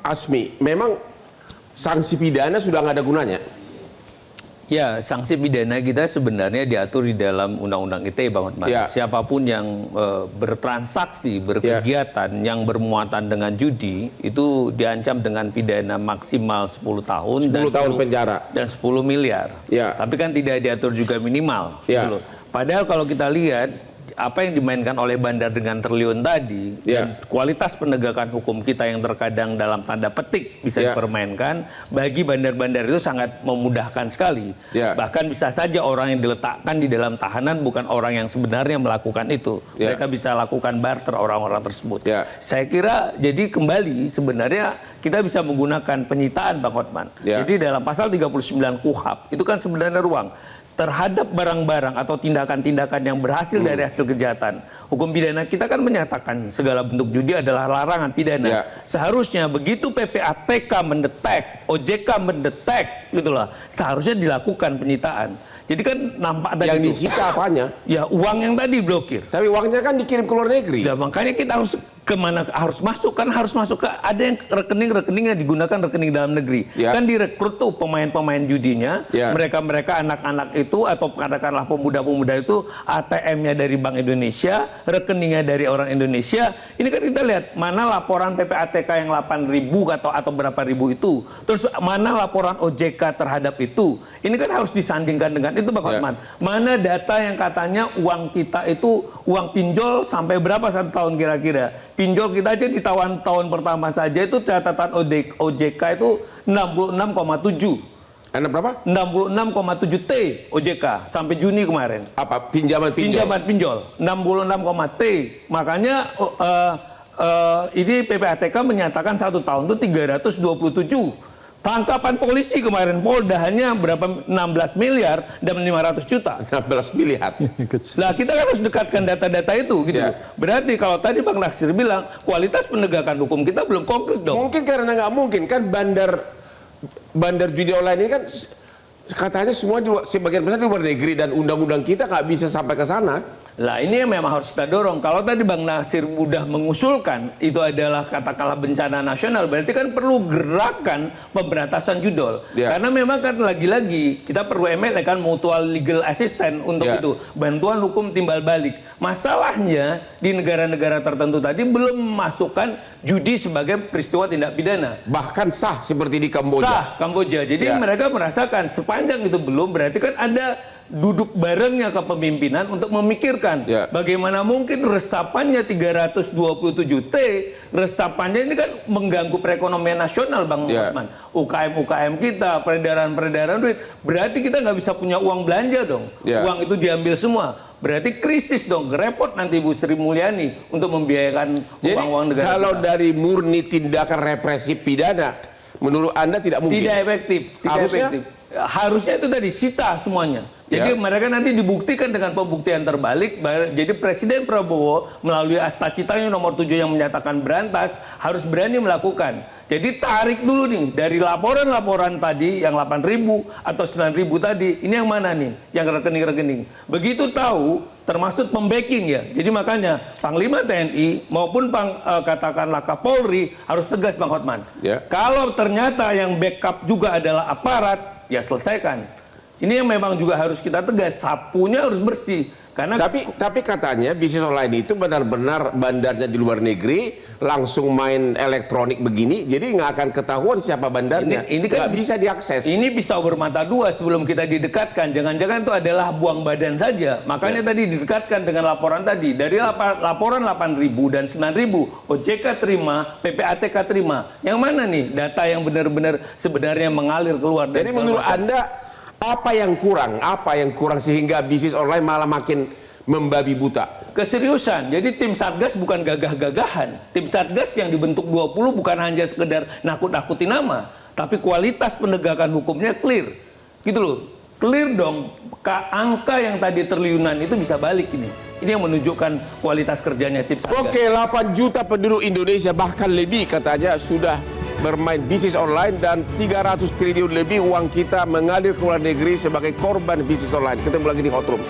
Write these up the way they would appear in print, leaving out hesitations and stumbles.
Asmi, memang sanksi pidana sudah nggak ada gunanya? Ya, sanksi pidana kita sebenarnya diatur di dalam Undang-Undang ITE, Bang Hotman. Ya. Siapapun yang bertransaksi, berkegiatan, yang bermuatan dengan judi, itu diancam dengan pidana maksimal 10 tahun 10 tahun penjara. dan 10 miliar. Ya. Tapi kan tidak diatur juga minimal. Ya. Gitu loh. Padahal kalau kita lihat, apa yang dimainkan oleh Bandar dengan triliun tadi, dan kualitas penegakan hukum kita yang terkadang dalam tanda petik bisa dipermainkan, bagi bandar-bandar itu sangat memudahkan sekali. Bahkan bisa saja orang yang diletakkan di dalam tahanan bukan orang yang sebenarnya melakukan itu. Mereka bisa lakukan barter orang-orang tersebut. Saya kira jadi kembali sebenarnya kita bisa menggunakan penyitaan, Bang Hotman. Jadi dalam pasal 39 KUHP itu kan sebenarnya ruang terhadap barang-barang atau tindakan-tindakan yang berhasil dari hasil kejahatan. Hukum pidana kita kan menyatakan segala bentuk judi adalah larangan pidana. Seharusnya begitu PPATK mendetek, OJK mendetek, gitulah, seharusnya dilakukan penyitaan. Jadi kan nampak tadi yang disita apanya? Ya uang yang tadi blokir. Tapi uangnya kan dikirim ke luar negeri. Ya makanya kita harus kemana harus masuk kan, harus masuk ke ada yang rekeningnya digunakan rekening dalam negeri. Kan direkrut tuh pemain-pemain judinya, mereka anak-anak itu atau katakanlah pemuda-pemuda itu ATM-nya dari Bank Indonesia, rekeningnya dari orang Indonesia. Ini kan kita lihat mana laporan PPATK yang 8.000 atau berapa ribu itu, terus mana laporan OJK terhadap itu. Ini kan harus disandingkan dengan itu, Bang Hotman. Mana data yang katanya uang kita itu uang pinjol sampai berapa satu tahun kira-kira? Pinjol kita aja di tahun pertama saja itu catatan OJK itu 66,7. Berapa? 66,7 T OJK sampai Juni kemarin. Apa? Pinjaman pinjol? Pinjaman pinjol. 66, T. Makanya ini PPATK menyatakan satu tahun itu 327. Tangkapan polisi kemarin, Polda hanya berapa 16 miliar dan 500 juta. 16 miliar. Nah, kita kan harus dekatkan data-data itu gitu. Berarti kalau tadi Bang Naksir bilang kualitas penegakan hukum kita belum konkret dong. Mungkin karena nggak mungkin kan bandar judi online ini kan katanya semua sebagian besar di luar negeri dan undang-undang kita nggak bisa sampai ke sana. Lah ini yang memang harus kita dorong. Kalau tadi Bang Nasir mudah mengusulkan itu adalah katakanlah bencana nasional, berarti kan perlu gerakan pemberantasan judol. Karena memang kan lagi-lagi kita perlu MLA kan mutual legal assistance untuk itu, bantuan hukum timbal balik. Masalahnya di negara-negara tertentu tadi belum memasukkan judi sebagai peristiwa tindak pidana. Bahkan sah seperti di Kamboja. Sah Kamboja. Jadi mereka merasakan sepanjang itu belum, berarti kan ada duduk barengnya kepemimpinan untuk memikirkan bagaimana mungkin resapannya 327 T, resapannya ini kan mengganggu perekonomian nasional, Bang Hotman. UKM kita, peredaran duit, berarti kita nggak bisa punya uang belanja dong. Uang itu diambil semua. Berarti krisis dong, repot nanti Bu Sri Mulyani untuk membiayakan uang-uang negara. Kalau dari murni tindakan represif pidana, menurut Anda tidak mungkin? Tidak efektif. Harusnya itu tadi sita semuanya. Jadi mereka nanti dibuktikan dengan pembuktian terbalik. Jadi Presiden Prabowo melalui Asta Citanya nomor 7 yang menyatakan berantas harus berani melakukan. Jadi tarik dulu nih dari laporan-laporan tadi yang 8.000 atau 9.000 tadi. Ini yang mana nih? Yang rekening-rekening. Begitu tahu termasuk pembacking ya. Jadi makanya Panglima TNI maupun katakanlah Kapolri harus tegas, Bang Hotman. Kalau ternyata yang backup juga adalah aparat, ya selesaikan. Ini yang memang juga harus kita tegas, sapunya harus bersih. Karena tapi katanya bisnis online itu benar-benar bandarnya di luar negeri, langsung main elektronik begini, jadi nggak akan ketahuan siapa bandarnya. Ini kan nggak bisa diakses. Ini pisau bermata dua sebelum kita didekatkan. Jangan-jangan itu adalah buang badan saja. Makanya tadi didekatkan dengan laporan tadi. Dari laporan 8.000 dan 9.000, OJK terima, PPATK terima. Yang mana nih data yang benar-benar sebenarnya mengalir keluar? Jadi menurut Anda, apa yang kurang sehingga bisnis online malah makin membabi buta? Keseriusan. Jadi tim Satgas bukan gagah-gagahan. Tim Satgas yang dibentuk 20 bukan hanya sekedar nakut-nakuti nama, tapi kualitas penegakan hukumnya clear. Gitu loh. Clear dong. Angka yang tadi triliunan itu bisa balik ini. Ini yang menunjukkan kualitas kerjanya tim Satgas. Oke, 8 juta penduduk Indonesia bahkan lebih katanya sudah bermain bisnis online dan 300 triliun lebih uang kita mengalir ke luar negeri sebagai korban bisnis online. Ketemu lagi di Hot Room.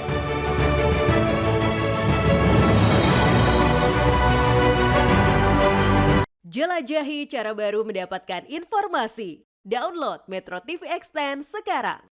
Jelajahi cara baru mendapatkan informasi. Download Metro TV Extend sekarang.